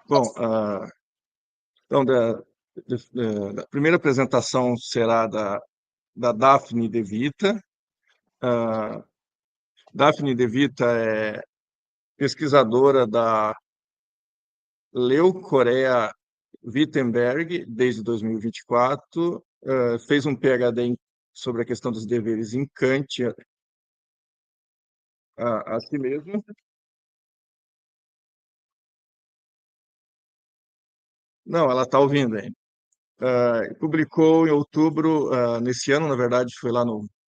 Bom, então, da primeira apresentação será da Dafne De Vita. Ah, Dafne De Vita é pesquisadora da Leu-Corea Wittenberg desde 2024, fez um PhD sobre a questão dos deveres em Kant a si mesma. Não, ela está ouvindo ainda. Publicou em outubro, nesse ano, na verdade,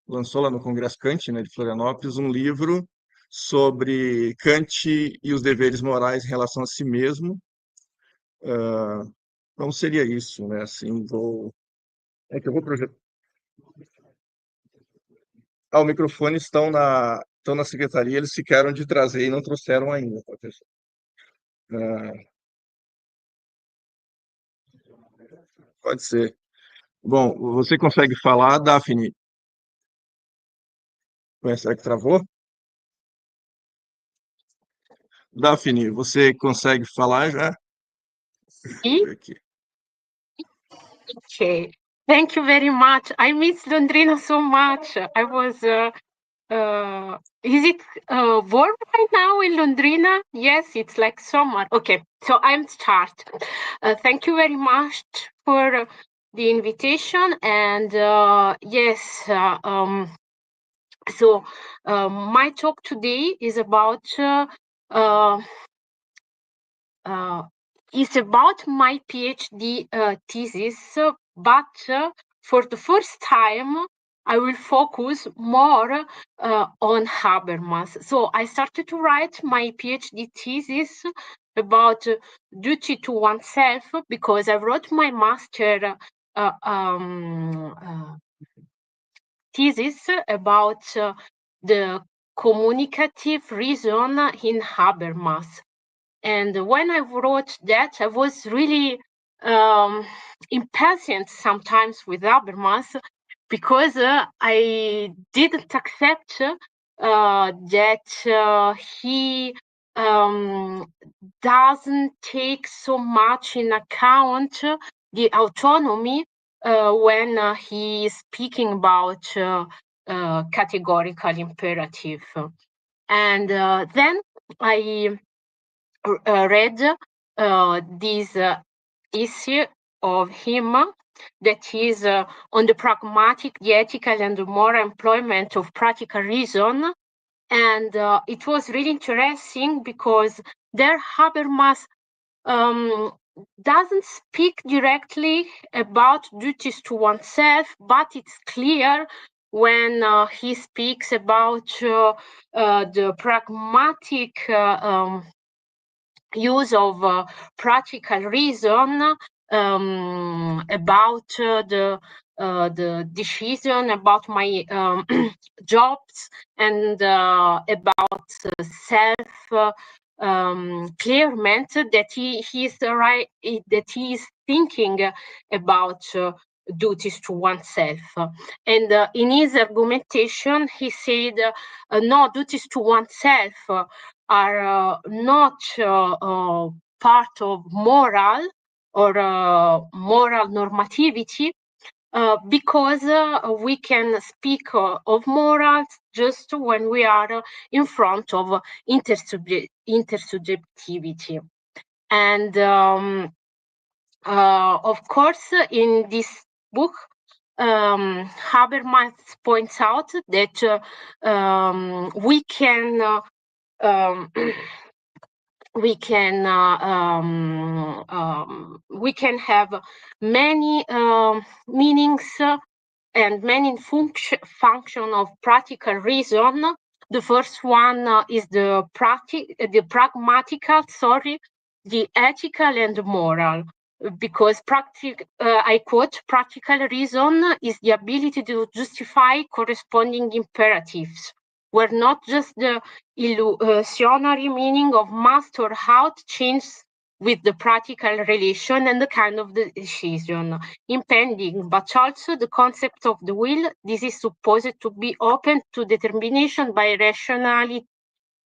lançou lá no Congresso Kant, né, de Florianópolis, um livro sobre Kant e os deveres morais em relação a si mesmo. Então seria isso, né? Assim, é que eu vou projetar. O microfone estão na secretaria, eles ficaram de trazer e não trouxeram ainda, professor. Pode ser. Bom, você consegue falar, Daphne? Será que travou? Daphne, você consegue falar já? Deixa eu ver aqui. Okay. Thank you very much. I miss Londrina so much. I was. Is it warm right now in Londrina? Yes, it's like summer. Okay, so I'm start. Thank you very much for the invitation. And yes, so my talk today is about. Is about my PhD thesis, but for the first time, I will focus more on Habermas. So I started to write my PhD thesis about duty to oneself because I wrote my master thesis about the communicative reason in Habermas. And when I wrote that, I was really impatient sometimes with Habermas because I didn't accept that he doesn't take so much in account the autonomy when he is speaking about categorical imperative. And then I read this issue of him that is on the pragmatic, the ethical, and the moral employment of practical reason. And it was really interesting because there Habermas doesn't speak directly about duties to oneself, but it's clear when he speaks about the pragmatic use of practical reason about the decision about my jobs and about self clearment that he is thinking about duties to oneself. And in his argumentation, he said, no, duties to oneself are not part of moral or moral normativity because we can speak of morals just when we are in front of intersubjectivity. And of course, in this book, Habermas points out that we can we can have many meanings and many function of practical reason. The first one is the pragmatical, the ethical and the moral. Because I quote, practical reason is the ability to justify corresponding imperatives, where not just the illusionary meaning of must or ought changes with the practical relation and the kind of the decision impending, but also the concept of the will. This is supposed to be open to determination by rationally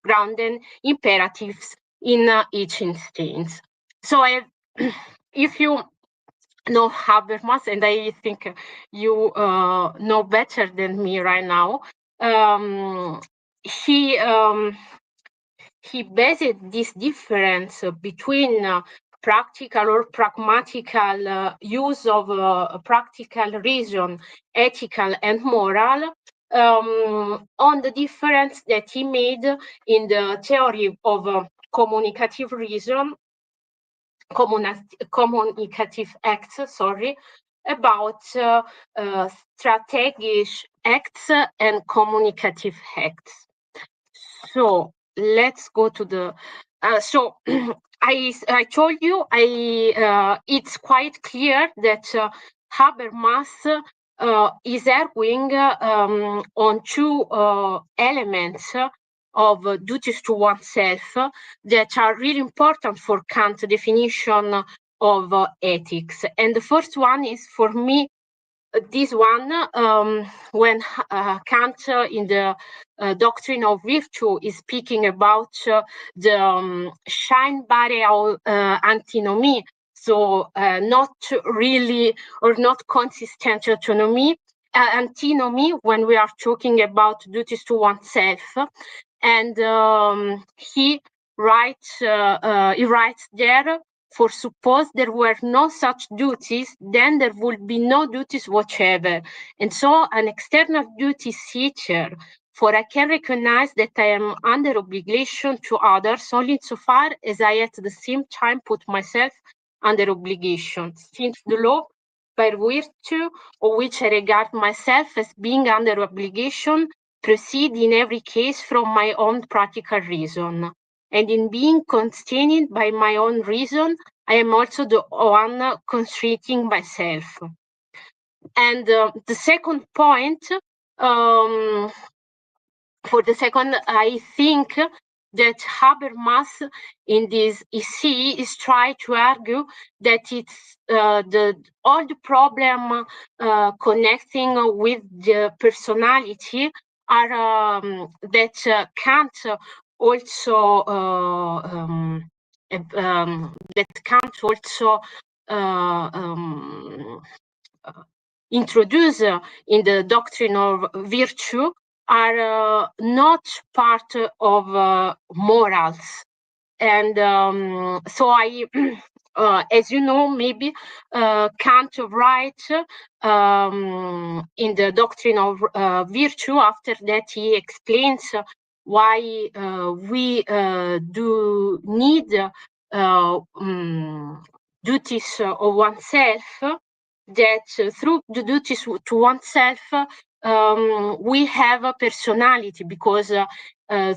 grounded imperatives in each instance. So if you know Habermas, and I think you know better than me right now, he based this difference between practical or pragmatical use of practical reason, ethical and moral, on the difference that he made in the theory of communicative reason, communicative acts, sorry, about strategic acts and communicative acts. So let's go to the. So I told you it's quite clear that Habermas is arguing on two elements of duties to oneself that are really important for Kant's definition of ethics. And the first one is, for me, this one, when Kant in the doctrine of virtue is speaking about the scheinbare antinomy, so not really or not consistent autonomy, antinomy, when we are talking about duties to oneself. And he writes there, for suppose there were no such duties, then there would be no duties whatever. And so an external duty is here, for I can recognize that I am under obligation to others only insofar as I at the same time put myself under obligation, since the law by virtue of which I regard myself as being under obligation proceed in every case from my own practical reason. And in being constrained by my own reason, I am also the one constraining myself. And the second point, for the second, I think that Habermas in this essay is trying to argue that it's all the problem connecting with the personality are that Kant also introduced in the doctrine of virtue are not part of morals. And so I, as you know, maybe Kant writes in the doctrine of virtue. After that, he explains why we do need duties of oneself, that through the duties to oneself, we have a personality, because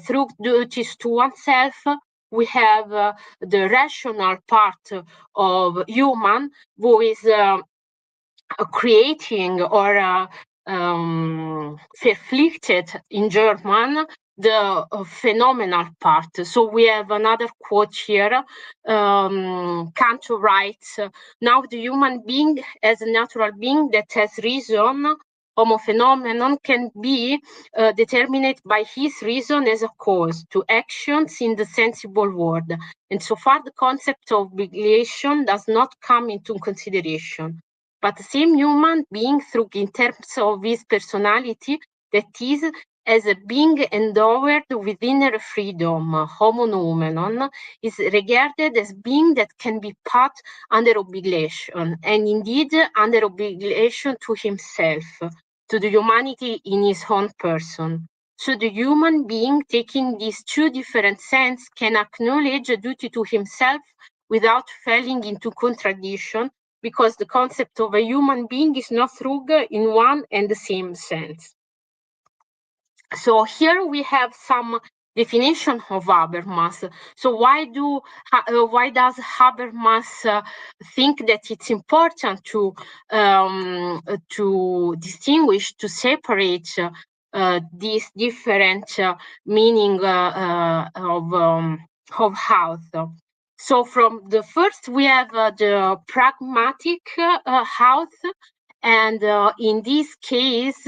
through duties to oneself, we have the rational part of human who is creating or verpflichtet in German, the phenomenal part. So we have another quote here. Kant writes, now the human being as a natural being that has reason, homo phenomenon, can be determined by his reason as a cause to actions in the sensible world. And so far the concept of obligation does not come into consideration. But the same human being, through in terms of his personality, that is, as a being endowed with inner freedom, homo noumenon, is regarded as being that can be put under obligation, and indeed under obligation to himself, to the humanity in his own person. So the human being, taking these two different senses, can acknowledge a duty to himself without falling into contradiction, because the concept of a human being is not true in one and the same sense. So here we have some definition of Habermas. So why does Habermas think that it's important to distinguish, to separate these different meaning of health? So from the first, we have the pragmatic health, and in this case,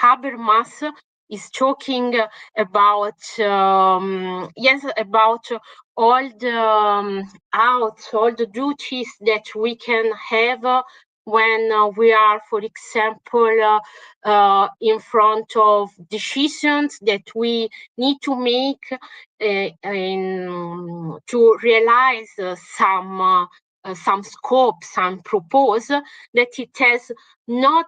Habermas is talking about about all the duties that we can have when we are, for example, in front of decisions that we need to make to realize some scope, some propose, that it has not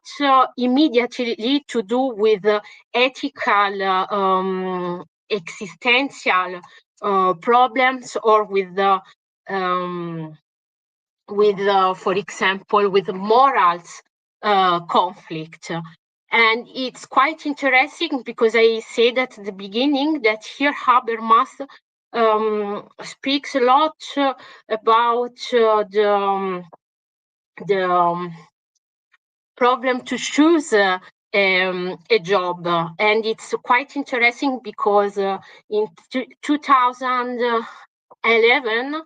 immediately to do with ethical, existential problems, or with for example, with morals conflict. And it's quite interesting because I said at the beginning that here Habermas speaks a lot about the problem to choose a job. And it's quite interesting because in 2011,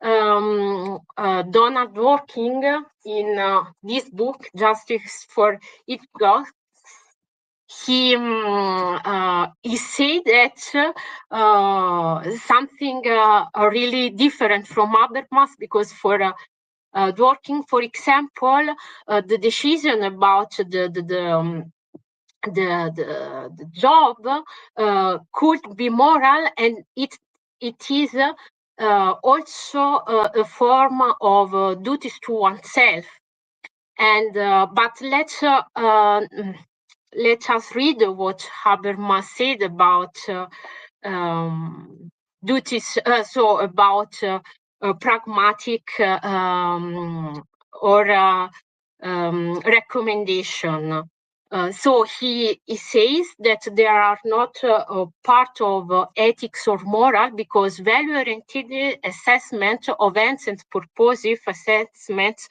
Donald Dworkin, in this book, Justice for It Goes, he said that something really different from Habermas, because for Dworkin, for example, the decision about the job could be moral, and it is also a form of duties to oneself. And but let us read what Habermas said about duties. So about pragmatic or recommendation. So he says that they are not part of ethics or moral, because value-oriented assessment of ends and purposive assessments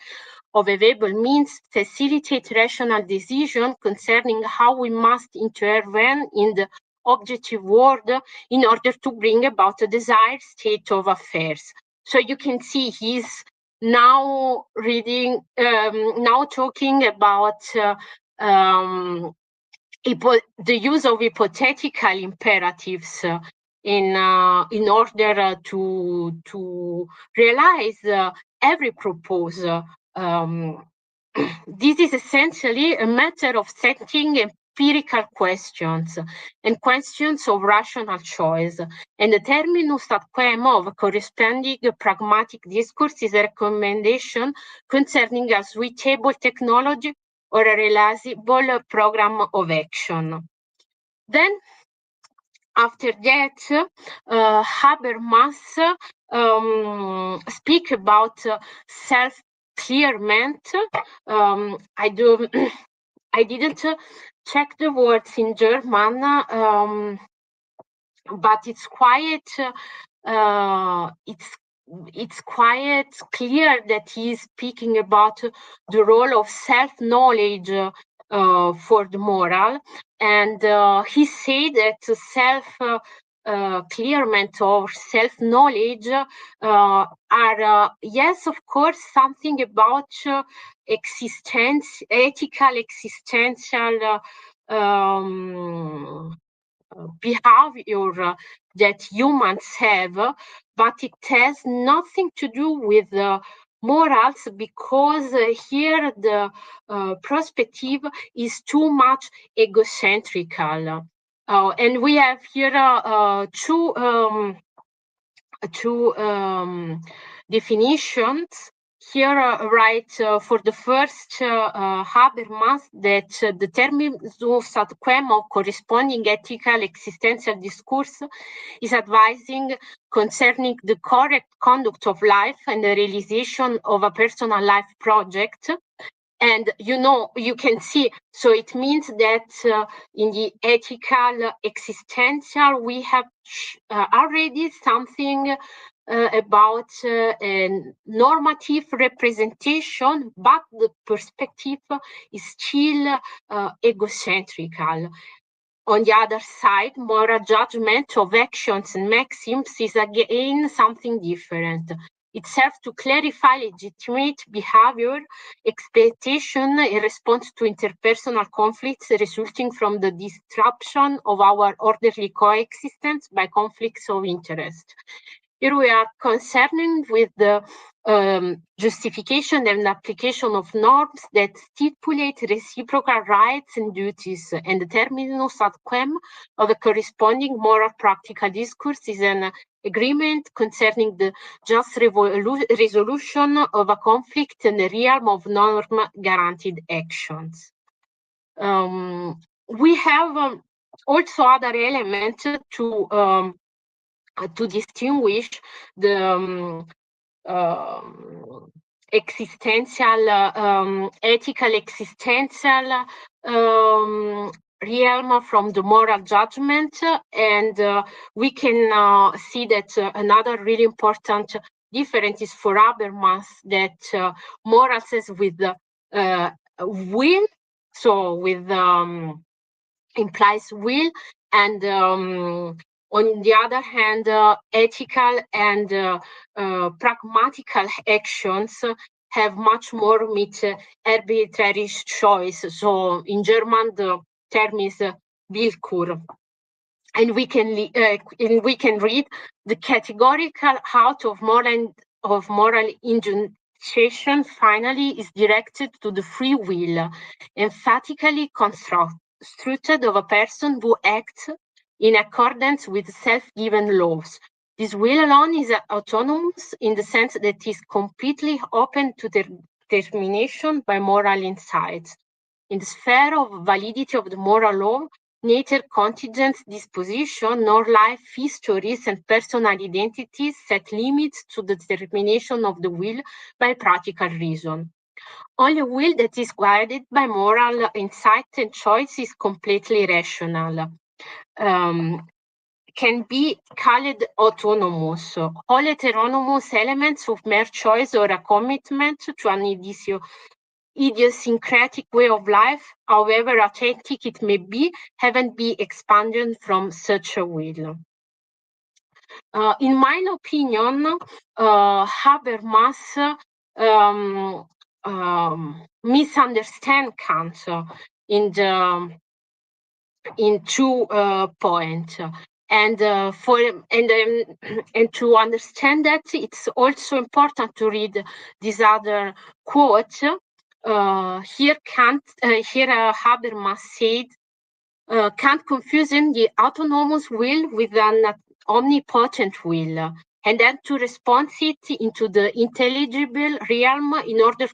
of available means facilitate rational decision concerning how we must intervene in the objective world in order to bring about a desired state of affairs. So you can see he's now reading, now talking about the use of hypothetical imperatives in order to realize every proposal. This is essentially a matter of setting empirical questions and questions of rational choice, and the terminus ad quem of corresponding pragmatic discourse is a recommendation concerning a suitable technology or a realizable program of action. Then, after that, Habermas speak about self-clearment. I didn't check the words in German, but it's quite it's quite clear that he's speaking about the role of self-knowledge for the moral, and he said that self-clearment or self-knowledge are, yes, of course, something about ethical, existential behavior that humans have, but it has nothing to do with morals, because here the perspective is too much egocentrical. And we have here two definitions. Here, right, for the first Habermas, that the terminus ad quem of corresponding ethical existential discourse is advising concerning the correct conduct of life and the realization of a personal life project. And you can see, so it means that in the ethical existential, we have already something about a normative representation, but the perspective is still egocentrical. On the other side, moral judgment of actions and maxims is again something different. It serves to clarify legitimate behavior, expectation in response to interpersonal conflicts resulting from the disruption of our orderly coexistence by conflicts of interest. Here we are concerned with the justification and application of norms that stipulate reciprocal rights and duties, and the terminus ad quem of a corresponding moral practical discourse is an agreement concerning the just resolution of a conflict in the realm of norm-guaranteed actions. We have also other elements to distinguish the ethical existential realm from the moral judgment, and we can see that another really important difference is for Habermas that morals is with will, so with implies will, and on the other hand, ethical and pragmatical actions have much more with arbitrary choice. So in German, the term is Willkür. And we can read the categorical out of moral injunction finally is directed to the free will, emphatically constructed of a person who acts in accordance with self-given laws. This will alone is autonomous in the sense that it is completely open to determination by moral insights. In the sphere of validity of the moral law, neither contingent disposition nor life histories and personal identities set limits to the determination of the will by practical reason. Only a will that is guided by moral insight and choice is completely rational. Can be called autonomous. All heteronomous elements of mere choice or a commitment to an idiosyncratic way of life, however authentic it may be, haven't been expanded from such a will. In my opinion, Habermas misunderstand Kant in 2 points. And and to understand that, it's also important to read this other quote. Here Habermas said, Kant confusing the autonomous will with an omnipotent will, and then to respond it into the intelligible realm in order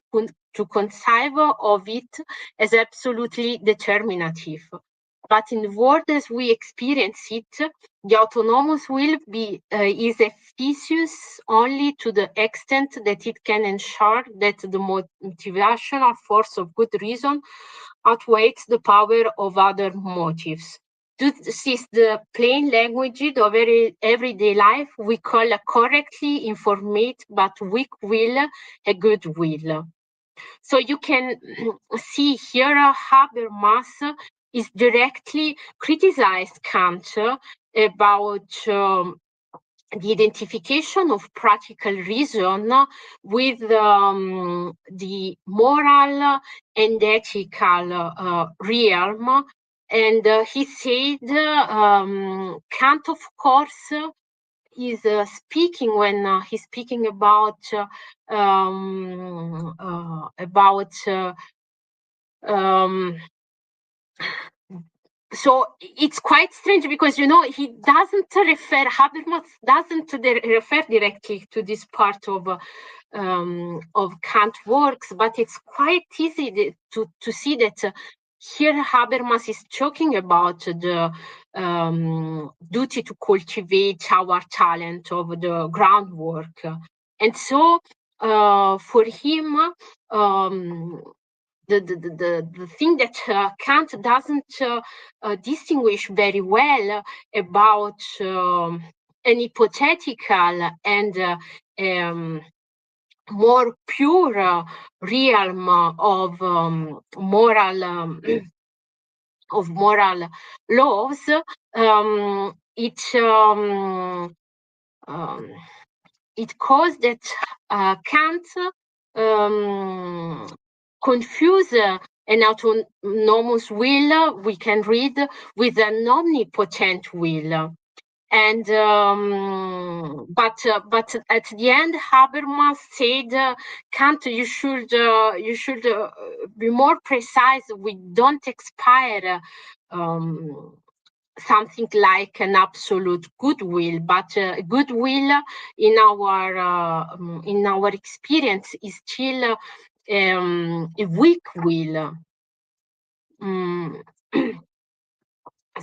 to conceive of it as absolutely determinative. But in the world as we experience it, the autonomous will is efficacious only to the extent that it can ensure that the motivational force of good reason outweighs the power of other motives. This is the plain language of everyday life we call a correctly informed but weak will a good will. So you can see here Habermas is directly criticized Kant about the identification of practical reason with the moral and ethical realm. And he said Kant, of course, is speaking when he's speaking about so it's quite strange because, you know, Habermas doesn't refer directly to this part of Kant works, but it's quite easy to see that here Habermas is talking about the duty to cultivate our talent of the groundwork. And so for him, the thing that Kant doesn't distinguish very well about an hypothetical and more pure realm of moral laws, it caused that Kant confuse an autonomous will we can read with an omnipotent will. And but at the end, Habermas said, Kant, you should be more precise. We don't expire something like an absolute goodwill, but goodwill in our experience is still a weak will.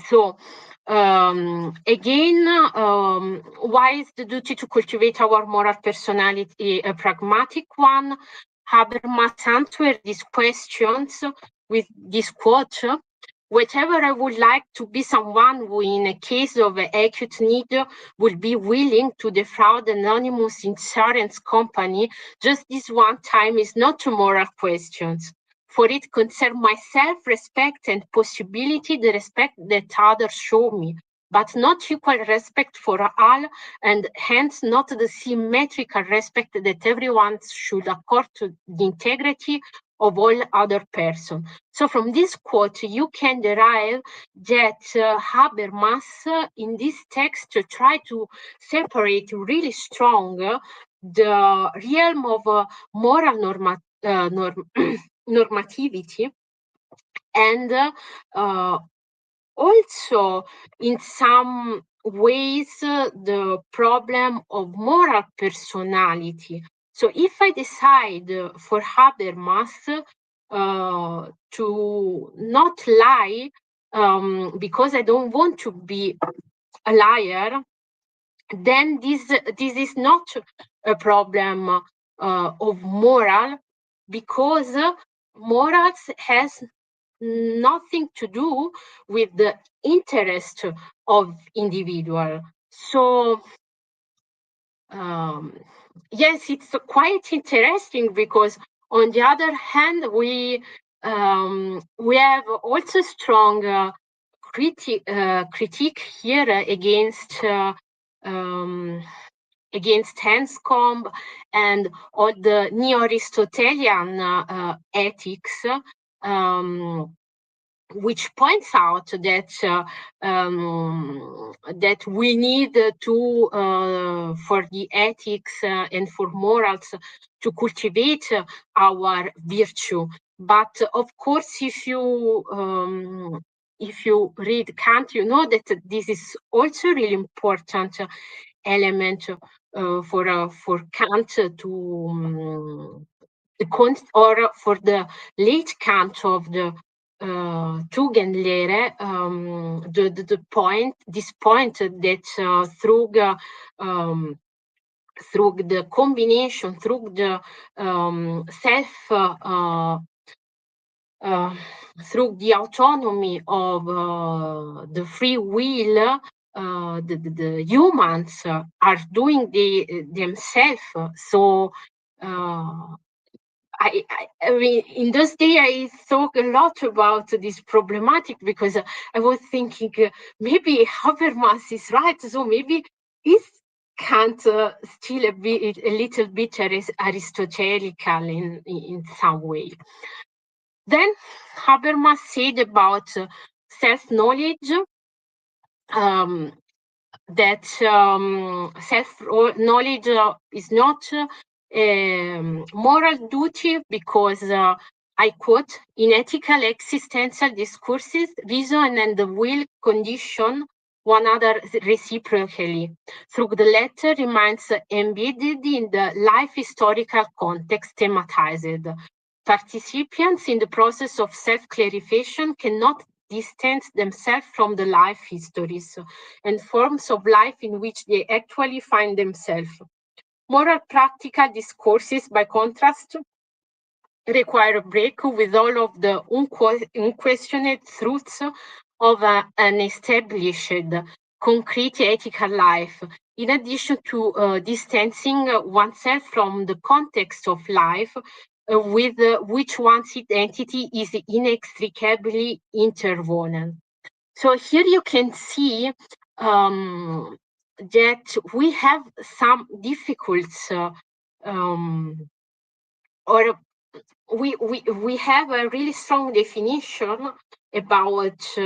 So again, why is the duty to cultivate our moral personality a pragmatic one? Habermas answered these questions with this quote: whatever I would like to be someone who, in a case of acute need, would be willing to defraud an anonymous insurance company just this one time is not a moral question. For it concerns my self-respect and possibility, the respect that others show me, but not equal respect for all, and hence not the symmetrical respect that everyone should accord to the integrity of all other persons. So from this quote, you can derive that Habermas in this text try to separate really strong the realm of moral normativity and also in some ways the problem of moral personality. So if I decide for Habermas to not lie because I don't want to be a liar, then this is not a problem of moral, because morals has nothing to do with the interest of individual. So yes, it's quite interesting, because on the other hand, we have also strong critique here against Hanscom and all the Neo-Aristotelian ethics, which points out that that we need to for the ethics and for morals to cultivate our virtue. But of course, if you read Kant, you know that this is also a really important element for Kant to or for the late Kant of the Tugendlehre, this point that through the combination, through the through the autonomy of the free will, the humans are doing themselves. So I mean, in those days, I thought a lot about this problematic, because I was thinking maybe Habermas is right. So maybe is Kant still a little bit Aristotelical in some way. Then Habermas said about self-knowledge that self-knowledge is not moral duty, because I quote, in ethical existential discourses, reason and the will condition one another reciprocally. Through the latter remains embedded in the life historical context thematized. Participants in the process of self-clarification cannot distance themselves from the life histories and forms of life in which they actually find themselves. Moral practical discourses, by contrast, require a break with all of the unquestioned truths of an established, concrete ethical life, in addition to distancing oneself from the context of life with which one's identity is inextricably interwoven. So here you can see that we have some difficulties, or we have a really strong definition about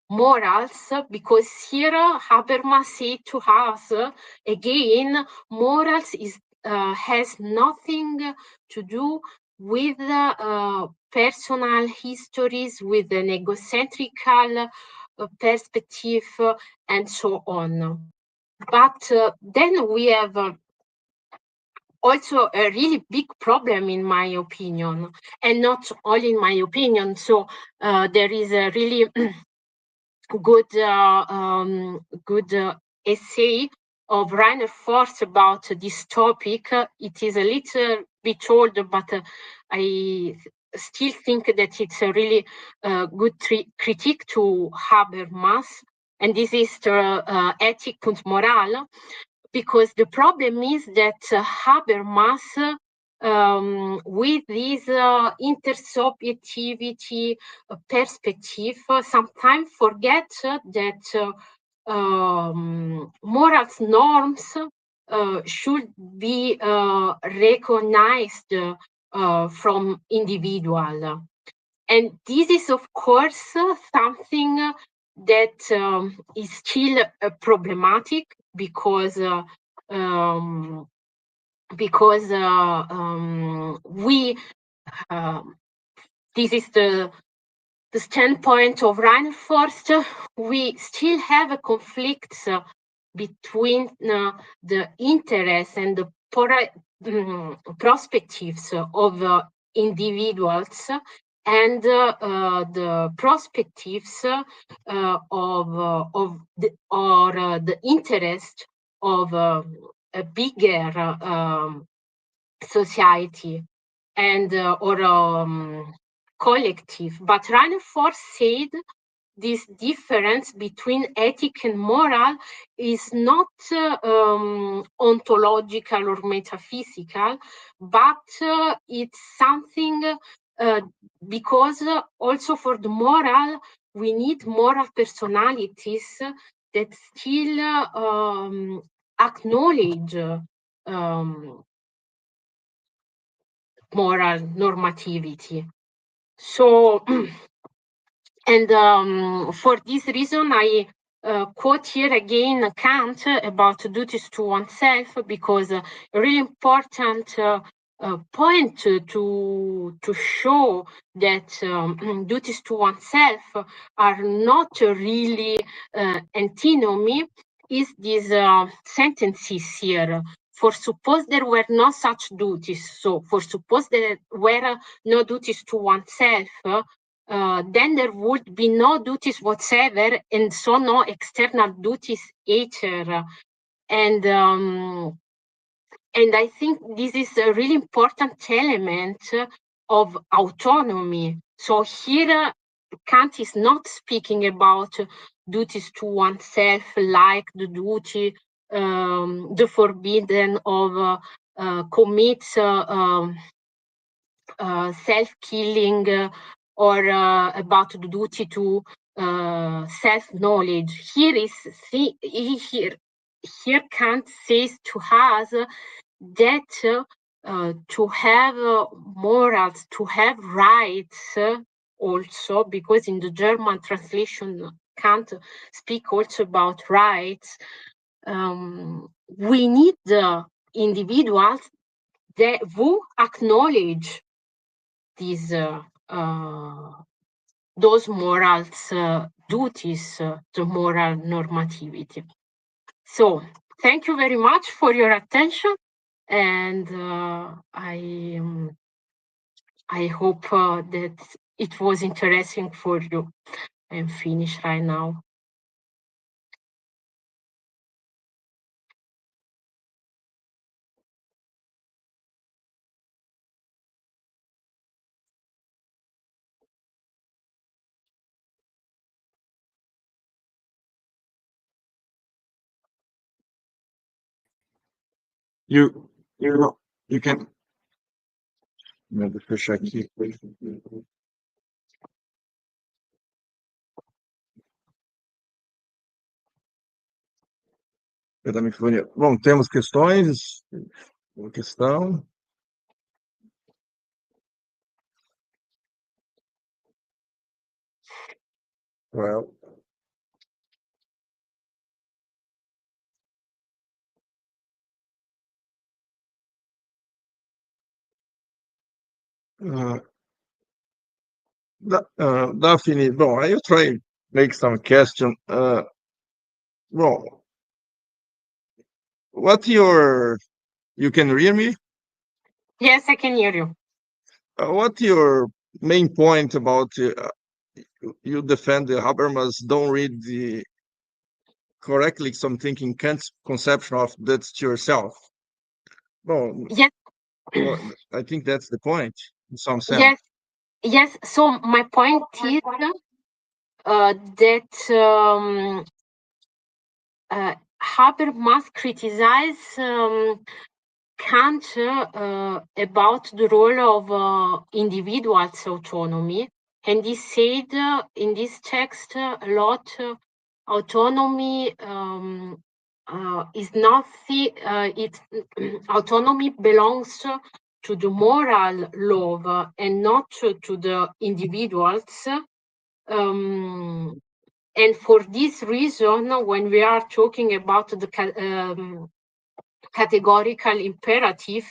morals, because here Habermas said to us again, morals has nothing to do with personal histories, with an egocentrical perspective, and so on. But then we have also a really big problem, in my opinion, and not only in my opinion. So there is a really good essay of Rainer Forst about this topic. It is a little bit old, but I still think that it's a really good critique to Habermas, and this is the Ethik und Moral. Because the problem is that Habermas, with this intersubjectivity perspective, sometimes forget that moral norms should be recognized from individual. And this is, of course, something that is still problematic, because we this is the standpoint of Rainer Forst. We still have a conflict between the interests and the perspectives of individuals and the perspectives of the interest of a bigger society and or collective. But Rainer Forst said this difference between ethic and moral is not ontological or metaphysical, but it's something because also for the moral, we need moral personalities that still acknowledge moral normativity. So, and for this reason, I quote here again Kant about duties to oneself, because a really important point to show that duties to oneself are not really antinomy is these sentences here. For suppose there were no such duties, so for suppose there were no duties to oneself, then there would be no duties whatsoever, and so no external duties either. And I think this is a really important element of autonomy. So here, Kant is not speaking about duties to oneself, like the duty, the forbidden of commit self-killing, or about the duty to self-knowledge. Here Kant says to us that to have morals, to have rights also, because in the German translation, Kant speak also about rights. We need the individuals that who acknowledge these those morals duties, the moral normativity. So thank you very much for your attention, and I hope that it was interesting for you. I'm finished right now. You you can. Deixa eu fechar aqui. da microfonia. Bom, temos questões? Uma questão? Well, Daphne, bom, I will try make some question. Well, what you can hear me? Yes, I can hear you. What your main point about you defend the Habermas don't read the correctly some thinking Kant's conception of that's to yourself? Well, Yes. I think that's the point in some sense. Yes. Yes. So my point is that Habermas criticize Kant about the role of individuals' autonomy, and he said in this text a lot autonomy is nothing. Autonomy belongs to the moral law and not to the individuals. And for this reason, when we are talking about the categorical imperative,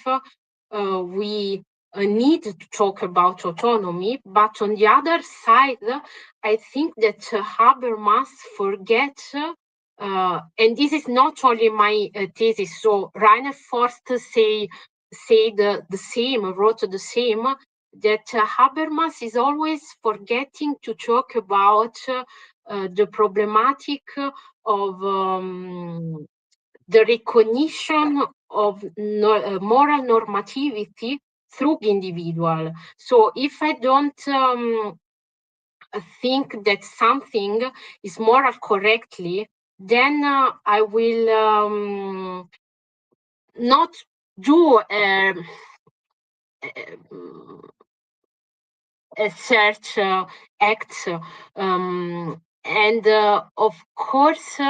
we need to talk about autonomy. But on the other side, I think that Habermas forgets, and this is not only my thesis. So Rainer Forst said the same, wrote the same, that Habermas is always forgetting to talk about the problematic of the recognition of moral normativity through individual. So if I don't think that something is moral correctly, then I will not do a search act. And of course,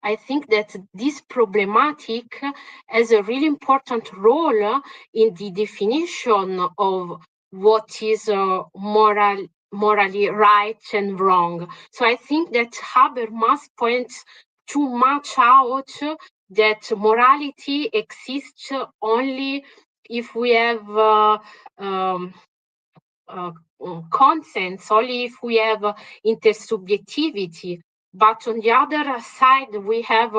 I think that this problematic has a really important role in the definition of what is morally right and wrong. So I think that Habermas points too much out that morality exists only if we have consents, only if we have intersubjectivity. But on the other side, we have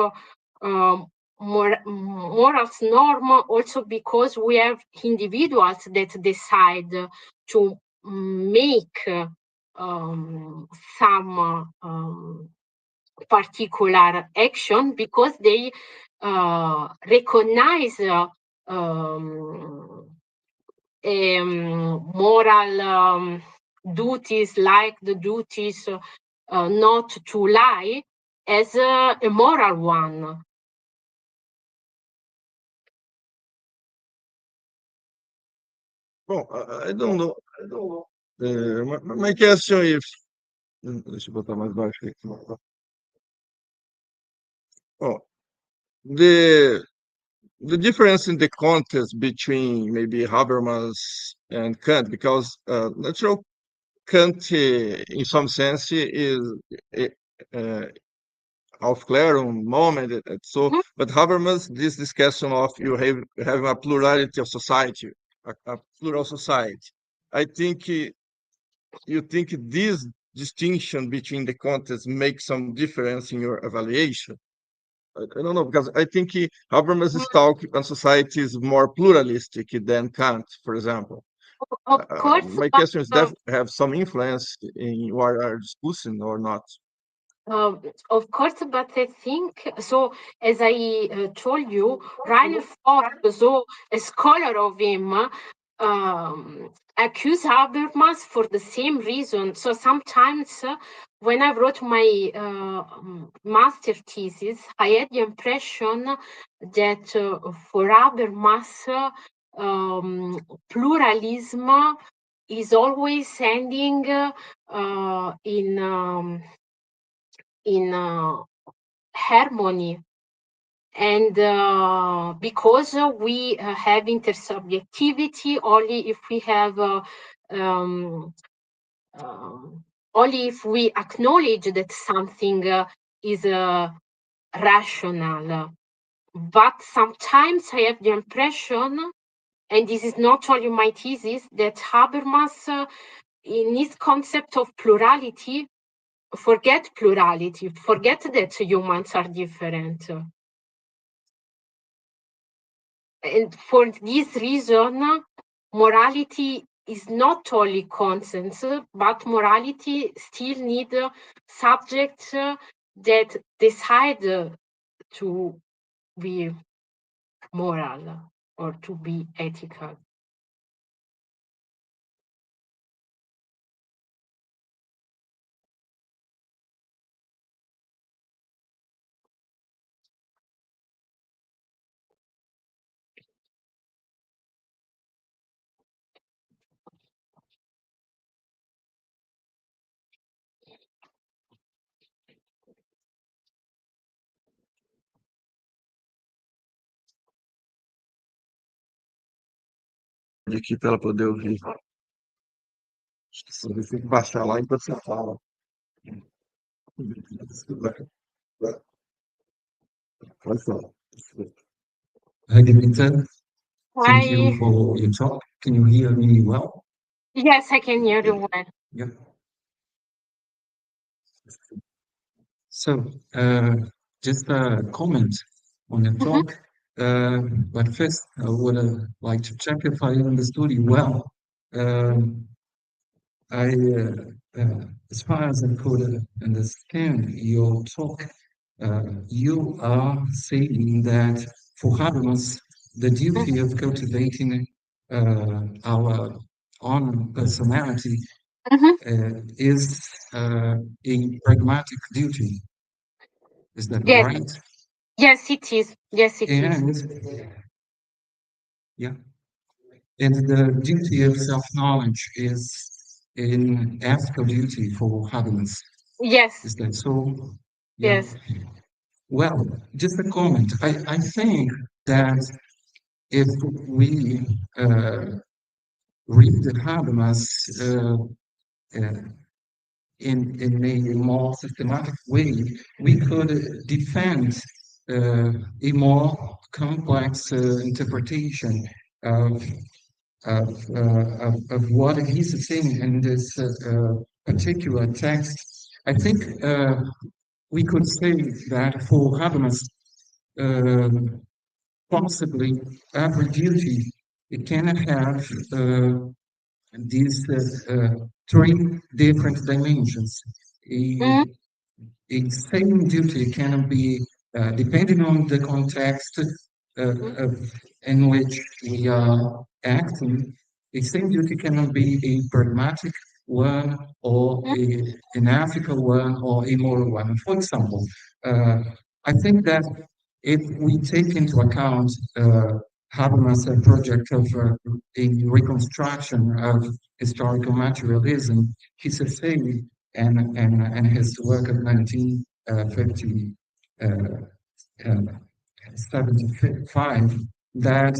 morals norm also because we have individuals that decide to make some particular action because they recognize moral duties like the duties not to lie as a moral one. Bom, I don't know. My question is, deixa eu botar mais baixo aqui. Oh, the difference in the context between maybe Habermas and Kant, because natural Kant, in some sense, is Aufklärung moment, and so. But Habermas, this discussion of you have a plurality of society, a plural society. I think you think this distinction between the contexts makes some difference in your evaluation. I don't know, because I think Habermas' talk on society is more pluralistic than Kant, for example. Of course, my question is, does have some influence in what are discussing or not? Of course, but I think so. As I told you, Rainer Forst, so a scholar of him, accused Habermas for the same reason. So sometimes, when I wrote my master thesis, I had the impression that for Habermas, pluralism is always ending in harmony, And because we have intersubjectivity only if we have um, only if we acknowledge that something is rational. But sometimes I have the impression, and this is not only my thesis, that Habermas, in his concept of plurality, forget plurality, forget that humans are different. And for this reason, morality is not only conscience, but morality still need subjects that decide to be moral or to be ethical. Aqui para ela poder ouvir. Você tem que baixar lá enquanto você fala. Pode falar. Hi, Devita. Thank you I for your talk. Can you hear me well? Yes, I can hear you well. Yeah. So, just a comment on the talk. But first, I would like to check if I understood you well. Um, as far as I could understand your talk, you are saying that for Habermas, the duty of cultivating our own personality is a pragmatic duty. Is that Yes, right? yes, it is. Yes, it is. And yeah, and the duty of self-knowledge is an ethical duty for Habermas. Yes, Is that so? Yeah. yes. Well, just a comment. I think that if we read the Habermas uh, in a more systematic way, we could defend a more complex interpretation of of what he's saying in this particular text. I think we could say that for Habermas, um, possibly every duty it can have these three different dimensions. A, Mm, a same duty can be, depending on the context mm, in which we are acting, a same duty cannot be a pragmatic one or mm, an ethical one or a moral one. For example, uh, I think that if we take into account Habermas' project of a reconstruction of historical materialism, his essay and his work of 1950, uh, 75, that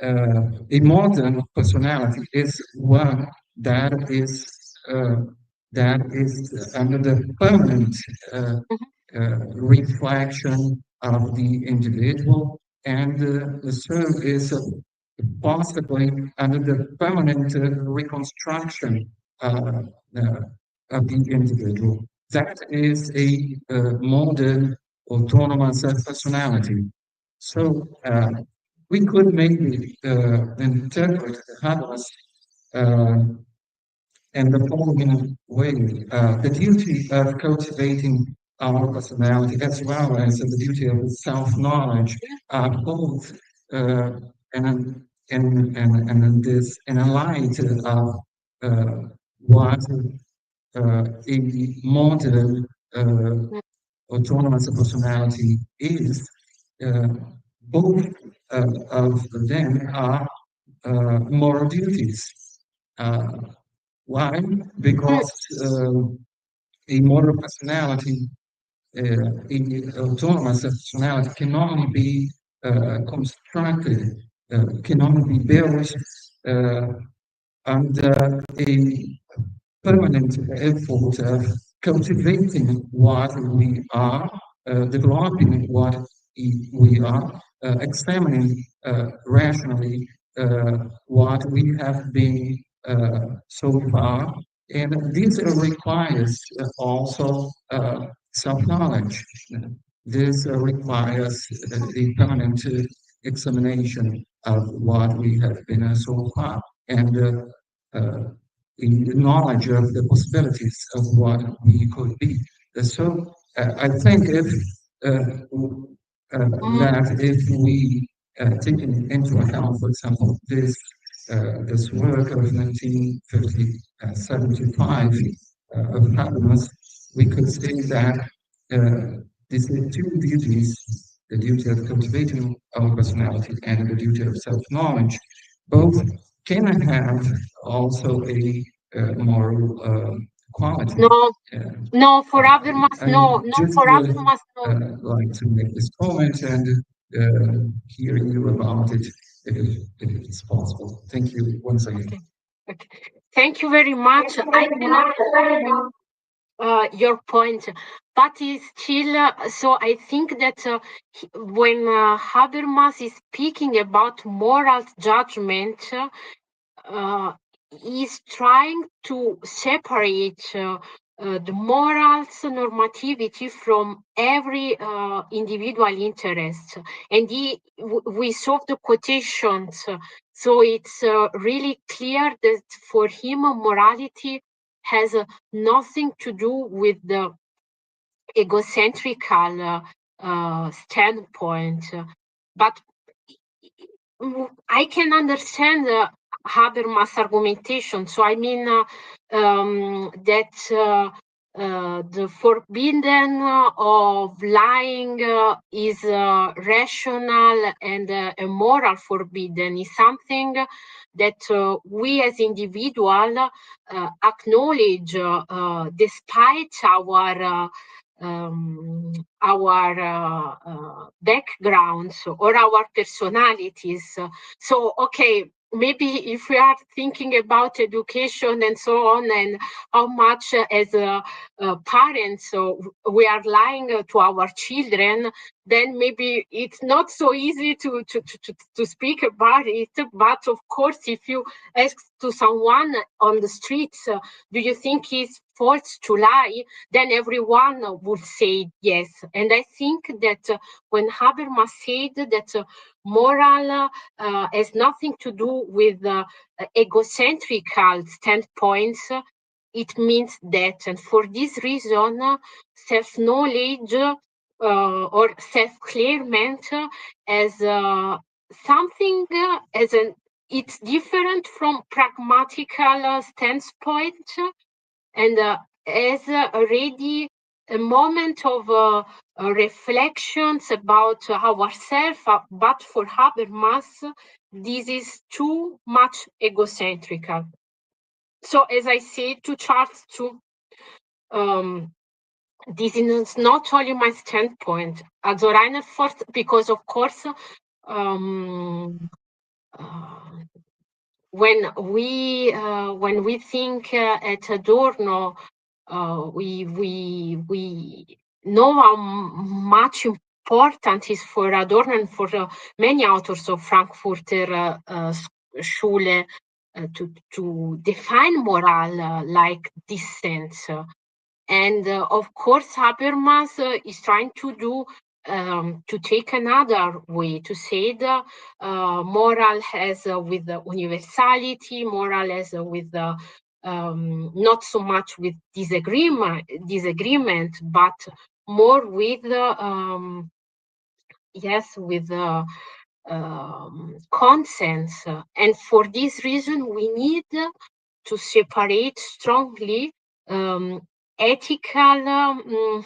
a modern personality is one that is uh, that is under the permanent mhm, reflection of the individual, and the serve is possibly under the permanent reconstruction uh, uh, of the individual. That is a modern autonomous personality. So we could maybe interpret Habermas uh, in the following way: the duty of cultivating our personality, as well as the duty of self-knowledge, are both uh, in, in this in a light of uh, what a modern mm, autonomous personality is. Uh, both of them are moral duties. Uh, why? mm, Because a moral personality in the autonomous personality can only be constructed, can only be built under a permanent effort of cultivating what we are, developing what we are, examining rationally what we have been so far. And this requires also self-knowledge. This requires a permanent examination of what we have been so far. And in the knowledge of the possibilities of what we could be. So I think if that if we take into account, for example, this work of 1975 of Habermas, we could say that these two duties, the duty of cultivating our personality and the duty of self-knowledge, both can have also a moral quality. No, no, for Habermas, no, no, Just for Habermas, no. like to make this comment and hearing you about it if it's possible. Thank you once again. Okay. Okay. Thank you very much. I can understand your point, but it's still so I think that when Habermas is speaking about moral judgment, is trying to separate the morals normativity from every individual interest, and we saw the quotations, so it's really clear that for him morality has nothing to do with the egocentrical standpoint, but I can understand Habermas' argumentation. So I mean that the forbidden of lying is rational, and a moral forbidden is something that we as individual acknowledge despite our backgrounds or our personalities. So, okay, maybe if we are thinking about education and so on, and how much as parents we are lying to our children, then maybe it's not so easy to speak about it. But of course, if you ask to someone on the streets, do you think it's false to lie? Then everyone would say yes. And I think that when Habermas said that moral has nothing to do with egocentrical standpoints, it means that. And for this reason, self-knowledge or self-clearment as something as an it's different from pragmatical standpoint, and as already a moment of reflections about ourselves, but for Habermas, this is too much egocentrical. So as I said to Charles too, this is not only my standpoint. Also Rainer first, because of course, when we think at Adorno, we know how much important is for Adorno and for many authors of Frankfurter Schule to define moral like dissent. And of course, Habermas is trying to do to take another way to say the moral has with the universality, moral has with the not so much with disagreement, but more with yes, with conscience. And for this reason, we need to separate strongly ethical,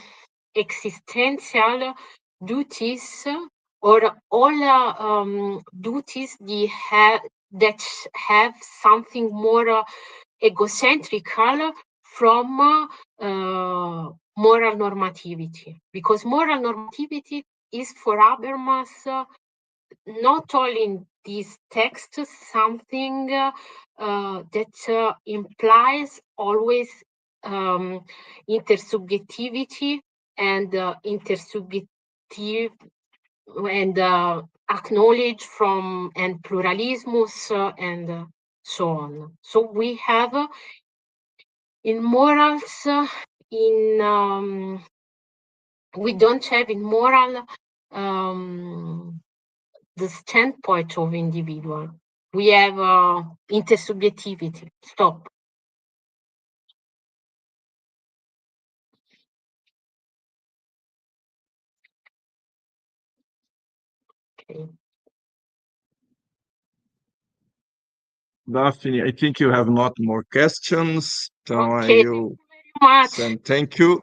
existential duties, or all duties that have something more egocentrical from moral normativity, because moral normativity is for Habermas not only in this text something that implies always intersubjectivity and intersubjective and acknowledge from and pluralismus and so on. So we have in morals we don't have in moral the standpoint of individual. We have intersubjectivity. Stop. Okay. Daphne, I think you have not more questions. So Okay, I will much. send thank you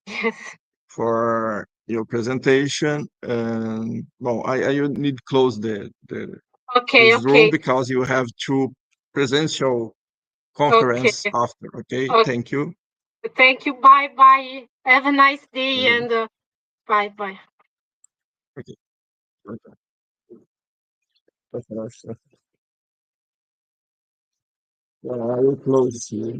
Yes. for your presentation. And well, I need to close Okay, this room okay, because you have two presential okay, conference after. Okay, okay. thank you. Thank you. Bye bye. Have a nice day Okay, and bye bye. okay. Okay. Yeah, I will close here.